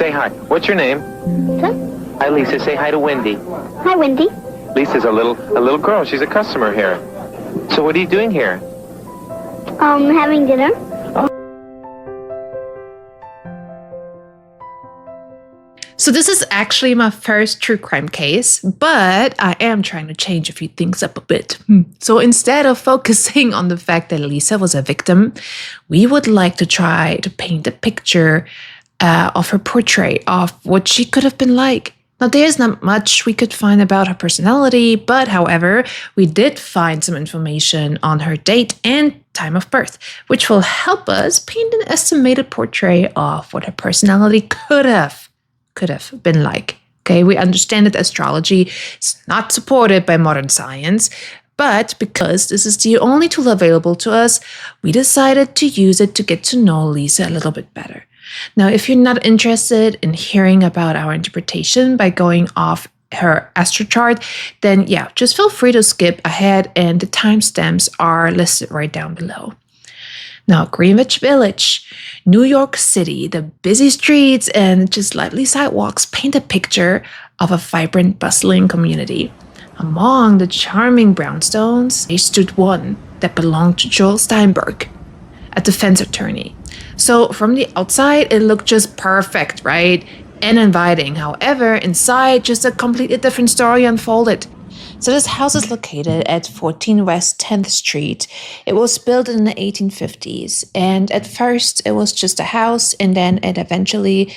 say hi. What's your name? Lisa. Hi, Lisa. Say hi to Wendy. Hi, Wendy. Lisa's a little girl. She's a customer here. So what are you doing here? Having dinner. So this is actually my first true crime case, but I am trying to change a few things up a bit. So instead of focusing on the fact that Lisa was a victim, we would like to try to paint a picture of her portrait of what she could have been like. Now, there's not much we could find about her personality, but however, we did find some information on her date and time of birth, which will help us paint an estimated portrait of what her personality could have been like. Okay, we understand that astrology is not supported by modern science, but because this is the only tool available to us, we decided to use it to get to know Lisa a little bit better. Now, if you're not interested in hearing about our interpretation by going off her astro chart, then yeah, just feel free to skip ahead and the timestamps are listed right down below. Now, Greenwich Village, New York City, the busy streets and just lively sidewalks paint a picture of a vibrant, bustling community. Among the charming brownstones, there stood one that belonged to Joel Steinberg, a defense attorney. So from the outside, it looked just perfect, right? And inviting. However, inside, just a completely different story unfolded. So this house is located at 14 West 10th Street. It was built in the 1850s. And at first, it was just a house. And then it eventually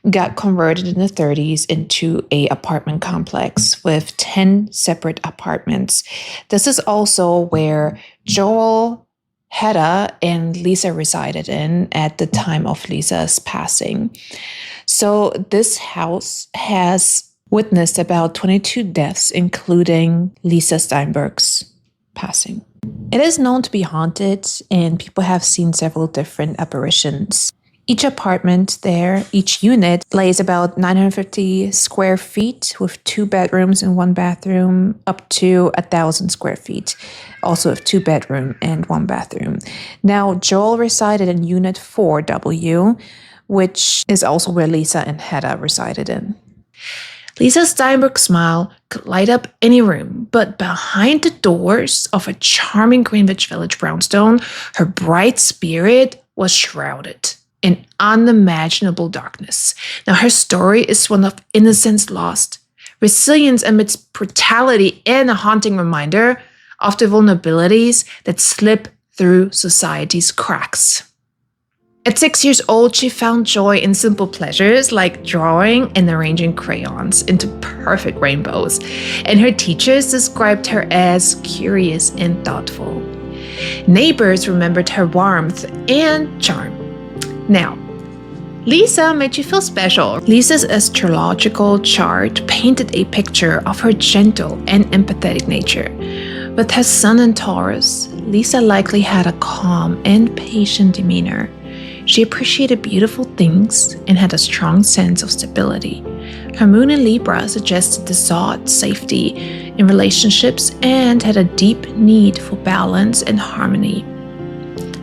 got converted in the 30s into an apartment complex with 10 separate apartments. This is also where Joel, Hedda, and Lisa resided in at the time of Lisa's passing. So this house has witnessed about 22 deaths, including Lisa Steinberg's passing. It is known to be haunted, and people have seen several different apparitions. Each apartment there, each unit, lays about 950 square feet with 2 bedrooms and 1 bathroom, up to 1,000 square feet, also with 2 bedroom and 1 bathroom. Now, Joel resided in Unit 4W, which is also where Lisa and Hedda resided in. Lisa Steinberg's smile could light up any room, but behind the doors of a charming Greenwich Village brownstone, her bright spirit was shrouded in unimaginable darkness. Now, her story is one of innocence lost, resilience amidst brutality, and a haunting reminder of the vulnerabilities that slip through society's cracks. At 6 years old, she found joy in simple pleasures like drawing and arranging crayons into perfect rainbows, and her teachers described her as curious and thoughtful. Neighbors remembered her warmth and charm. Now, Lisa made you feel special. Lisa's astrological chart painted a picture of her gentle and empathetic nature. With her sun in Taurus, Lisa likely had a calm and patient demeanor. She appreciated beautiful things and had a strong sense of stability. Her moon in Libra suggested the sought safety in relationships and had a deep need for balance and harmony.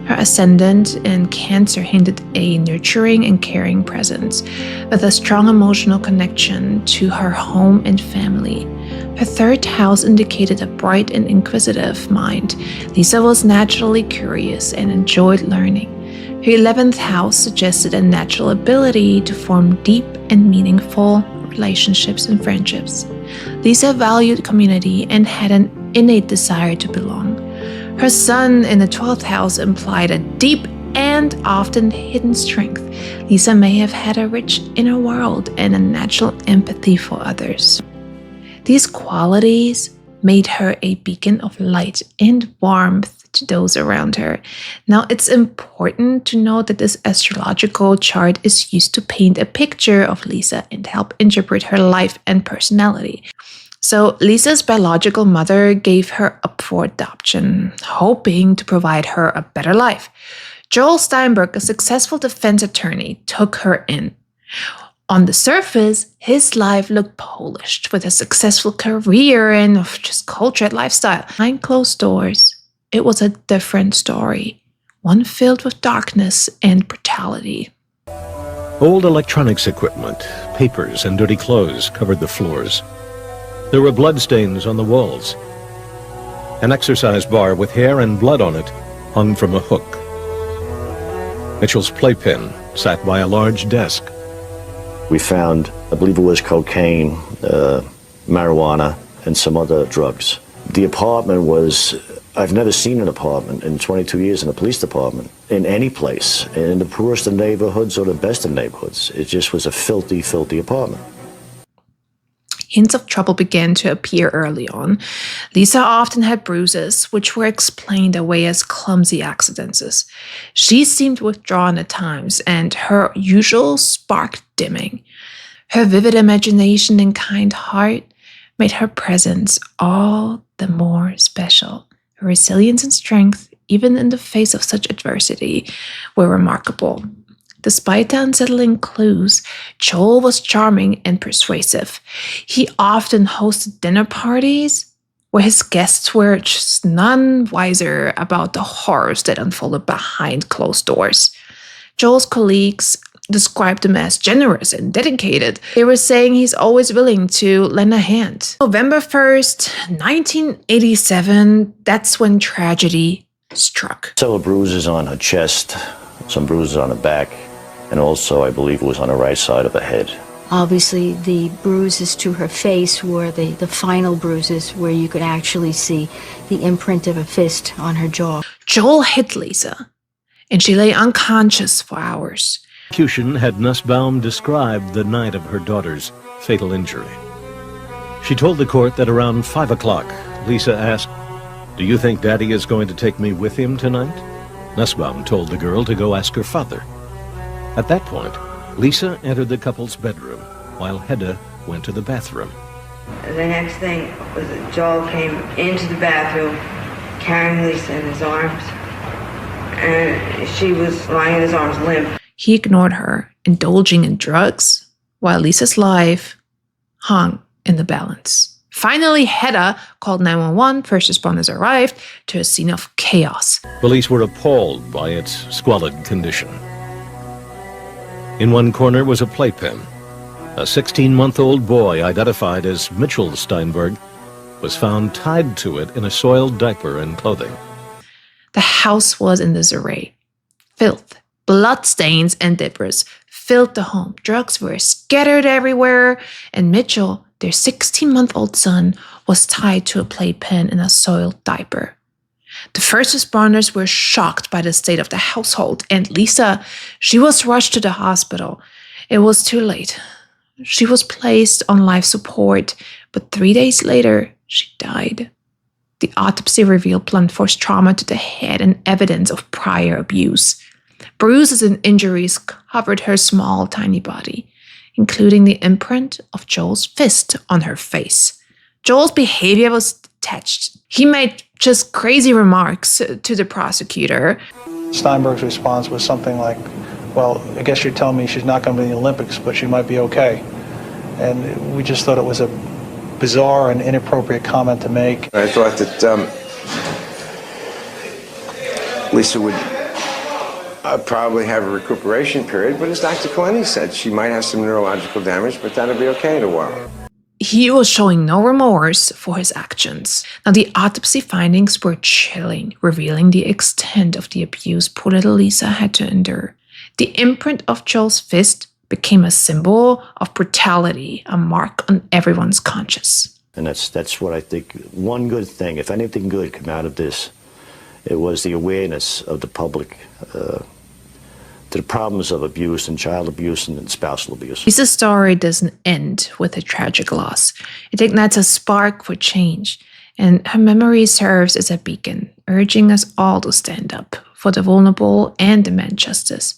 Her ascendant in Cancer hinted a nurturing and caring presence, with a strong emotional connection to her home and family. Her 3rd house indicated a bright and inquisitive mind. Lisa was naturally curious and enjoyed learning. Her 11th house suggested a natural ability to form deep and meaningful relationships and friendships. Lisa valued community and had an innate desire to belong. Her sun in the 12th house implied a deep and often hidden strength. Lisa may have had a rich inner world and a natural empathy for others. These qualities made her a beacon of light and warmth to those around her. Now, it's important to note that this astrological chart is used to paint a picture of Lisa and help interpret her life and personality. So Lisa's biological mother gave her up for adoption, hoping to provide her a better life. Joel Steinberg, a successful defense attorney, took her in. On the surface, his life looked polished with a successful career and just cultured lifestyle. Behind closed doors, it was a different story, one filled with darkness and brutality. Old electronics equipment, papers, and dirty clothes covered the floors. There were bloodstains on the walls. An exercise bar with hair and blood on it hung from a hook. Mitchell's playpen sat by a large desk. We found, I believe it was cocaine, marijuana, and some other drugs. The apartment was, I've never seen an apartment in 22 years in a police department, in any place, in the poorest of neighborhoods or the best of neighborhoods. It just was a filthy, filthy apartment. Hints of trouble began to appear early on. Lisa often had bruises, which were explained away as clumsy accidents. She seemed withdrawn at times, and her usual spark dimming. Her vivid imagination and kind heart made her presence all the more special. Her resilience and strength, even in the face of such adversity, were remarkable. Despite the unsettling clues, Joel was charming and persuasive. He often hosted dinner parties where his guests were just none wiser about the horrors that unfolded behind closed doors. Joel's colleagues described him as generous and dedicated. They were saying he's always willing to lend a hand. November 1st, 1987, that's when tragedy struck. Several bruises on her chest, some bruises on her back, and also, I believe it was on the right side of her head. Obviously, the bruises to her face were the final bruises where you could actually see the imprint of a fist on her jaw. Joel hit Lisa, and she lay unconscious for hours. Prosecution had Nussbaum describe the night of her daughter's fatal injury. She told the court that around 5 o'clock, Lisa asked, "Do you think Daddy is going to take me with him tonight?" Nussbaum told the girl to go ask her father. At that point, Lisa entered the couple's bedroom, while Hedda went to the bathroom. The next thing was that Joel came into the bathroom carrying Lisa in his arms, and she was lying in his arms limp. He ignored her, indulging in drugs, while Lisa's life hung in the balance. Finally, Hedda called 911. First responders arrived to a scene of chaos. Police were appalled by its squalid condition. In one corner was a playpen. A 16-month-old boy, identified as Mitchell Steinberg, was found tied to it in a soiled diaper and clothing. The house was in disarray. Filth, bloodstains, and debris filled the home. Drugs were scattered everywhere, and Mitchell, their 16-month-old son, was tied to a playpen in a soiled diaper. The first responders were shocked by the state of the household, and Lisa, she was rushed to the hospital. It was too late. She was placed on life support, but 3 days later, she died. The autopsy revealed blunt force trauma to the head and evidence of prior abuse. Bruises and injuries covered her small, tiny body, including the imprint of Joel's fist on her face. Joel's behavior was detached. He made just crazy remarks to the prosecutor. Steinberg's response was something like, "Well, I guess you're telling me she's not going to be in the Olympics, but she might be okay." And we just thought it was a bizarre and inappropriate comment to make. I thought that Lisa would probably have a recuperation period, but as Dr. Kaleni said, she might have some neurological damage, but that'll be okay in a while. He was showing no remorse for his actions. Now, the autopsy findings were chilling, revealing the extent of the abuse poor little Lisa had to endure. The imprint of Joel's fist became a symbol of brutality, a mark on everyone's conscience. And that's what I think, one good thing, if anything good came out of this, it was the awareness of the public to the problems of abuse and child abuse and spousal abuse. Lisa's story doesn't end with a tragic loss. It ignites a spark for change, and her memory serves as a beacon, urging us all to stand up for the vulnerable and demand justice.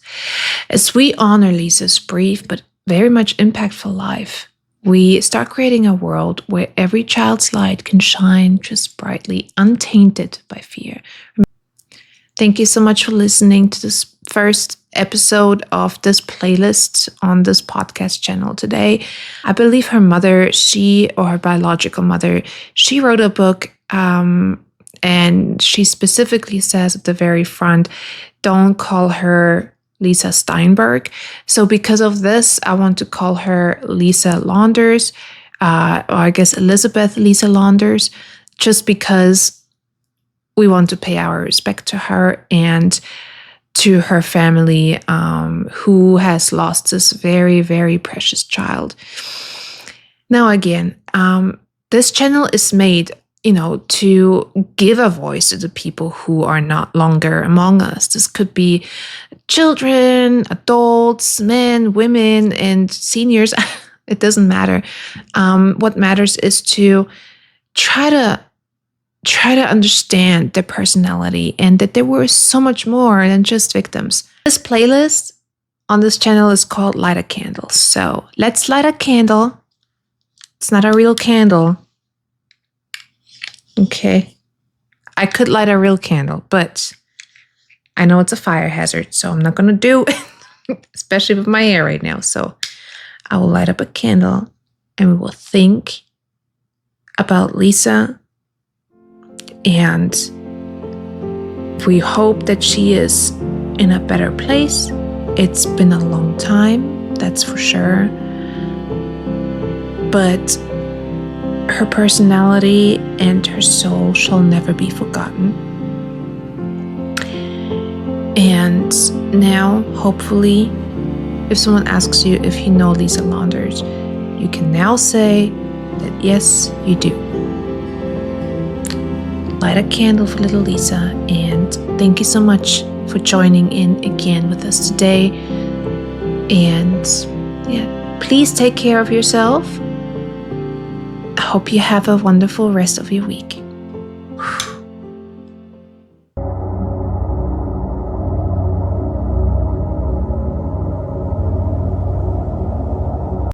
As we honor Lisa's brief but very much impactful life, we start creating a world where every child's light can shine just brightly, untainted by fear. Thank you so much for listening to this first episode of this playlist on this podcast channel today. I believe her mother, her biological mother, she wrote a book and she specifically says at the very front, don't call her Lisa Steinberg. So because of this, I want to call her Lisa Launders, or I guess Elizabeth Lisa Launders, just because we want to pay our respect to her and to her family, who has lost this very, very precious child. Now, again, this channel is made, to give a voice to the people who are not longer among us. This could be children, adults, men, women, and seniors. It doesn't matter. What matters is to try to understand their personality and that there were so much more than just victims. This playlist on this channel is called Light a Candle. So let's light a candle. It's not a real candle. Okay. I could light a real candle, but I know it's a fire hazard, so I'm not going to do it, especially with my hair right now. So I will light up a candle and we will think about Lisa, and we hope that she is in a better place. It's been a long time, that's for sure. But her personality and her soul shall never be forgotten. And now, hopefully, if someone asks you if you know Lisa Launders, you can now say that yes, you do. Light a candle for little Lisa, and thank you so much for joining in again with us today. And please take care of yourself. I hope you have a wonderful rest of your week.